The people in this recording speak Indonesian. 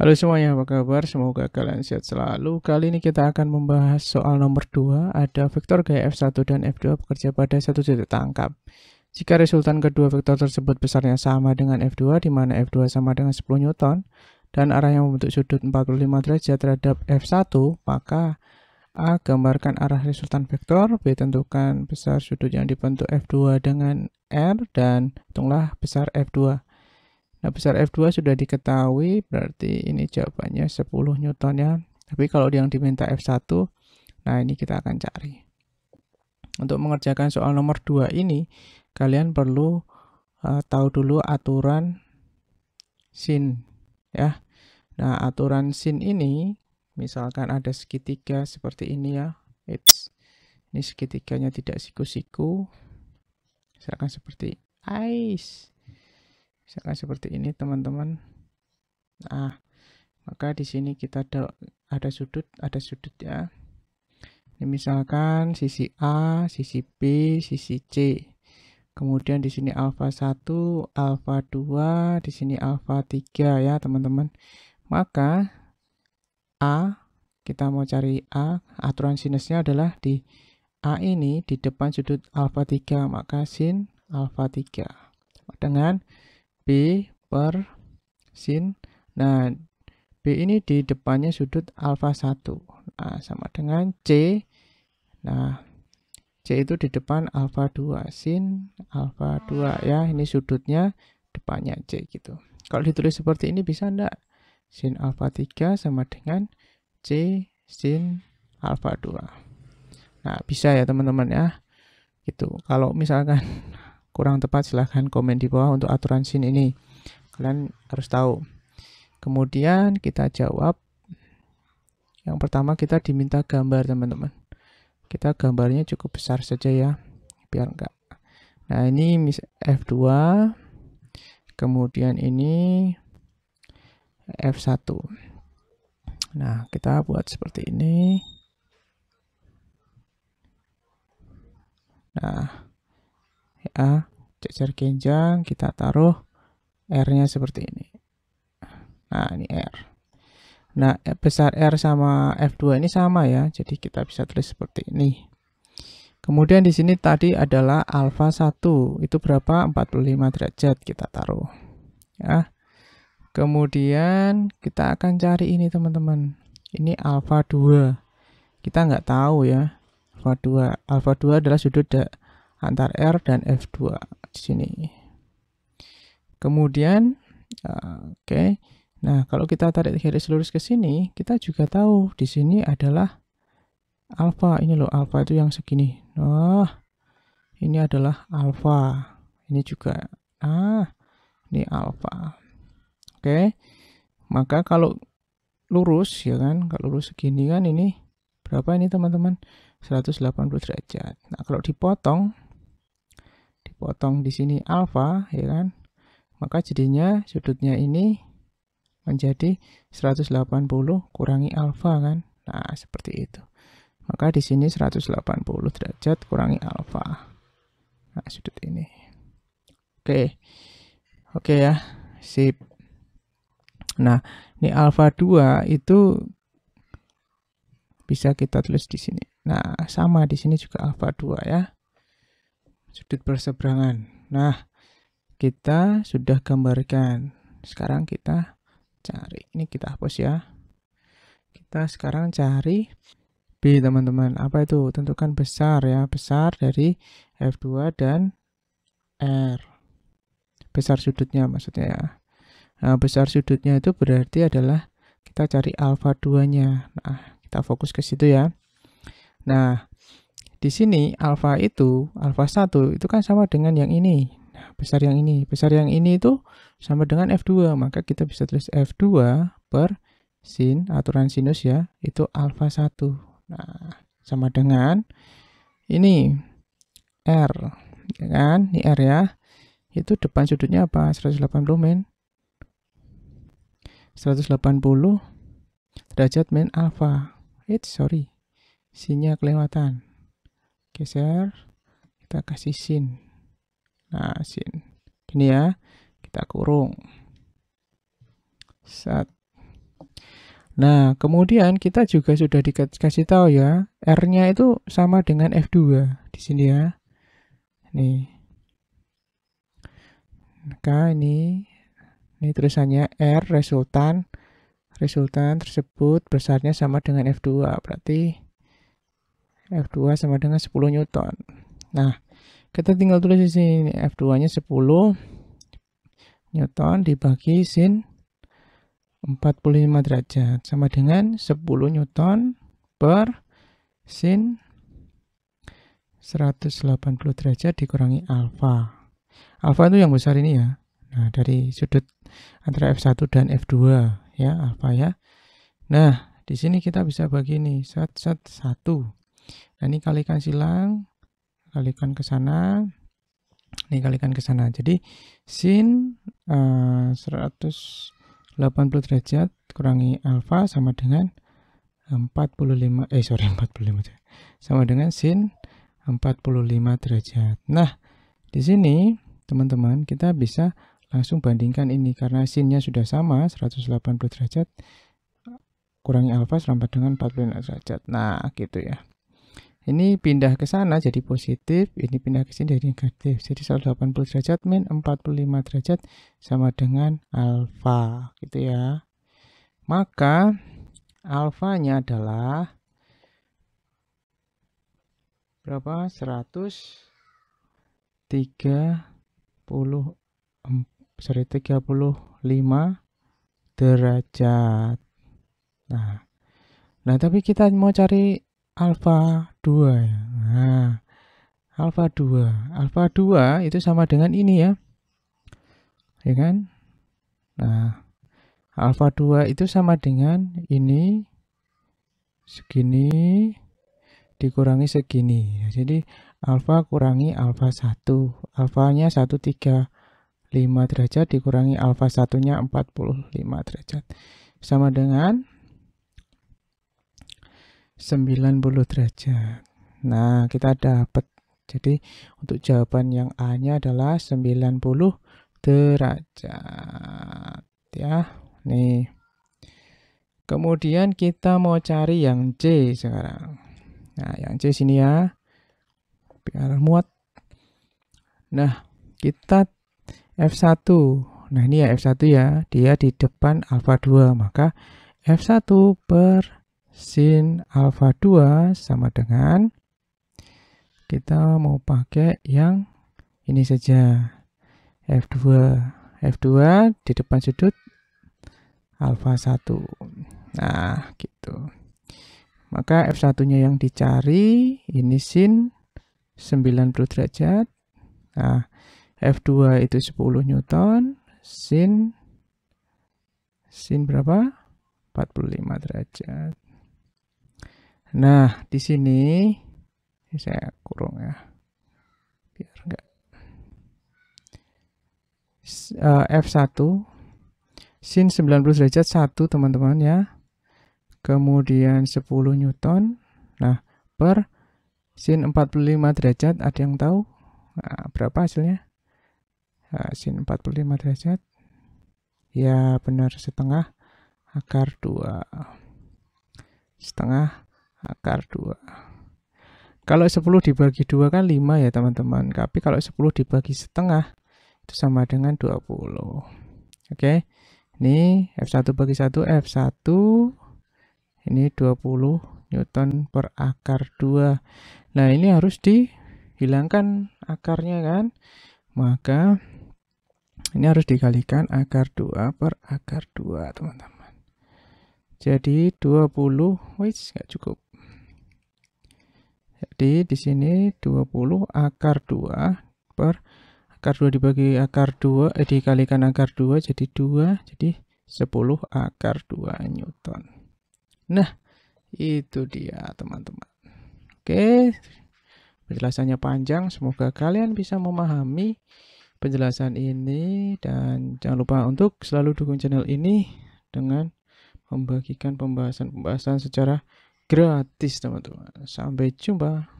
Halo semuanya, apa kabar? Semoga kalian sehat selalu. Kali ini kita akan membahas soal nomor 2. Ada vektor gaya F1 dan F2 bekerja pada satu titik tangkap. Jika resultan kedua vektor tersebut besarnya sama dengan F2, di mana F2 sama dengan 10 Newton, dan arahnya membentuk sudut 45 derajat terhadap F1, maka A. Gambarkan arah resultan vektor. B. Tentukan besar sudut yang dibentuk F2 dengan R, dan hitunglah besar F2. Nah, besar F2 sudah diketahui, berarti ini jawabannya 10 Newton ya. Tapi kalau yang diminta F1, nah ini kita akan cari. Untuk mengerjakan soal nomor 2 ini, kalian perlu tahu dulu aturan sin ya. Nah, aturan sin ini, misalkan ada segitiga seperti ini ya. Ini segitiganya tidak siku-siku. Misalkan seperti ice. Misalkan seperti ini teman-teman. Nah, maka di sini kita ada sudut ya. Ini misalkan sisi A, sisi B, sisi C. Kemudian di sini alfa 1, alfa 2, di sini alfa 3 ya, teman-teman. Maka A, kita mau cari A, aturan sinusnya adalah di A ini di depan sudut alfa 3, maka sin alfa 3 dengan B per sin. Nah, B ini di depannya sudut alfa 1. Nah, sama dengan C. Nah, C itu di depan alfa 2. Sin alfa 2 ya. Ini sudutnya depannya C gitu. Kalau ditulis seperti ini bisa enggak? Sin alfa 3 sama dengan C sin alfa 2. Nah, bisa ya teman-teman ya. Gitu. Kalau misalkan kurang tepat silahkan komen di bawah untuk aturan sin ini. Kalian harus tahu. Kemudian kita jawab. Yang pertama kita diminta gambar teman-teman. Kita gambarnya cukup besar saja ya. Biar enggak. Nah ini F2. Kemudian ini F1. Nah kita buat seperti ini. Nah ya, cecer genjang kita taruh R-nya seperti ini. Nah ini R. Nah besar R sama F2 ini sama ya, jadi kita bisa tulis seperti ini. Kemudian di sini tadi adalah alfa 1, itu berapa? 45 derajat kita taruh. Ya. Kemudian kita akan cari ini teman-teman. Ini alfa 2. Kita nggak tahu ya. Alfa 2. Alfa 2 adalah sudut antar R dan F2 di sini. Kemudian oke. Nah, kalau kita tarik garis lurus ke sini, kita juga tahu di sini adalah alfa. Ini loh, alfa itu yang segini. Nah, ini adalah alfa. Ini juga. Nah, ini alfa. Oke. Maka kalau lurus ya kan, kalau lurus segini kan ini berapa ini teman-teman? 180 derajat. Nah, kalau dipotong di sini alfa ya kan, maka jadinya sudutnya ini menjadi 180 kurangi alfa kan. Nah, seperti itu. Maka di sini 180 derajat kurangi alfa. Nah, sudut ini. Oke ya. Sip. Nah, ini alfa 2 itu bisa kita tulis di sini. Nah, sama di sini juga alfa 2 ya. Sudut berseberangan. Nah, kita sudah gambarkan. Sekarang kita cari. Ini kita hapus ya. Kita sekarang cari B teman-teman. Apa itu? Tentukan besar ya. Besar dari F2 dan R. Besar sudutnya maksudnya ya. Nah, besar sudutnya itu berarti adalah kita cari alfa 2-nya. Nah, kita fokus ke situ ya. Nah, di sini alfa 1 itu kan sama dengan yang ini. Nah, besar yang ini. Besar yang ini itu sama dengan F2. Maka kita bisa tulis F2 per sin, aturan sinus ya, itu alfa 1. Nah, sama dengan ini R. Ya kan? Ini R ya. Itu depan sudutnya apa? 180 men. 180 derajat min alfa. Sorry. Sinnya kelewatan. Geser. Kita kasih sin. Nah, sin. Gini ya. Kita kurung. Set. Nah, kemudian kita juga sudah dikasih tahu ya, R-nya itu sama dengan F2 di sini ya. Nih. Maka ini tulisannya R resultan tersebut besarnya sama dengan F2. Berarti F2 sama dengan 10 Newton. Nah, kita tinggal tulis di sini F2-nya 10 Newton dibagi sin 45 derajat sama dengan 10 Newton per sin 180 derajat dikurangi alfa. Alfa itu yang besar ini ya. Nah, dari sudut antara F1 dan F2 ya, alfa ya. Nah, di sini kita bisa bagi nih, 1. Nah, ini kalikan silang, kalikan ke sana. Ini kalikan ke sana. Jadi sin 180 derajat kurangi alfa sama dengan 45 sama dengan sin 45 derajat. Nah, di sini teman-teman kita bisa langsung bandingkan ini karena sinnya sudah sama 180 derajat kurangi alfa sama dengan 45 derajat. Nah, gitu ya. Ini pindah ke sana jadi positif, ini pindah ke sini jadi negatif. Jadi 180 derajat min 45 derajat sama dengan alfa, gitu ya. Maka alfanya adalah berapa? 35 derajat. Nah, tapi kita mau cari alfa 2 ya. Nah, alfa 2 itu sama dengan ini ya. Ya kan? Nah, alfa 2 itu sama dengan ini segini dikurangi segini. Jadi alfa kurangi alfa 1. Alfanya 135 derajat dikurangi alfa 1-nya 45 derajat. Sama dengan 90 derajat. Nah, kita dapat. Jadi untuk jawaban yang A-nya adalah 90 derajat. Ya, nih. Kemudian kita mau cari yang C sekarang. Nah, yang C sini ya. Biar muat. Nah, kita F1. Nah, ini ya F1 ya. Dia di depan alfa 2. Maka F1 per sin alfa 2 sama dengan kita mau pakai yang ini saja. F2 di depan sudut alfa 1. Nah, gitu. Maka F1-nya yang dicari ini sin 90 derajat. Nah, F2 itu 10 Newton, sin berapa? 45 derajat. Nah, di sini saya kurung ya. Biar enggak. F1 sin 90 derajat 1 teman-teman ya. Kemudian 10 Newton. Nah, per sin 45 derajat ada yang tahu? Nah, berapa hasilnya? Nah, sin 45 derajat. Ya, benar setengah akar 2. Setengah akar 2. Kalau 10 dibagi 2 kan 5 ya teman-teman. Tapi kalau 10 dibagi setengah itu sama dengan 20. Oke. Ini F1 bagi 1 F1 ini 20 Newton per akar 2. Nah, ini harus dihilangkan akarnya kan. Maka ini harus dikalikan akar 2 per akar 2 teman-teman. Jadi 20, wis nggak cukup. Jadi di sini 20 akar 2 per akar 2 dibagi akar 2 dikalikan akar 2 jadi 2, jadi 10 akar 2 Newton. Nah, itu dia teman-teman. Oke. Penjelasannya panjang, semoga kalian bisa memahami penjelasan ini dan jangan lupa untuk selalu dukung channel ini dengan membagikan pembahasan-pembahasan secara gratis teman-teman. Sampai jumpa.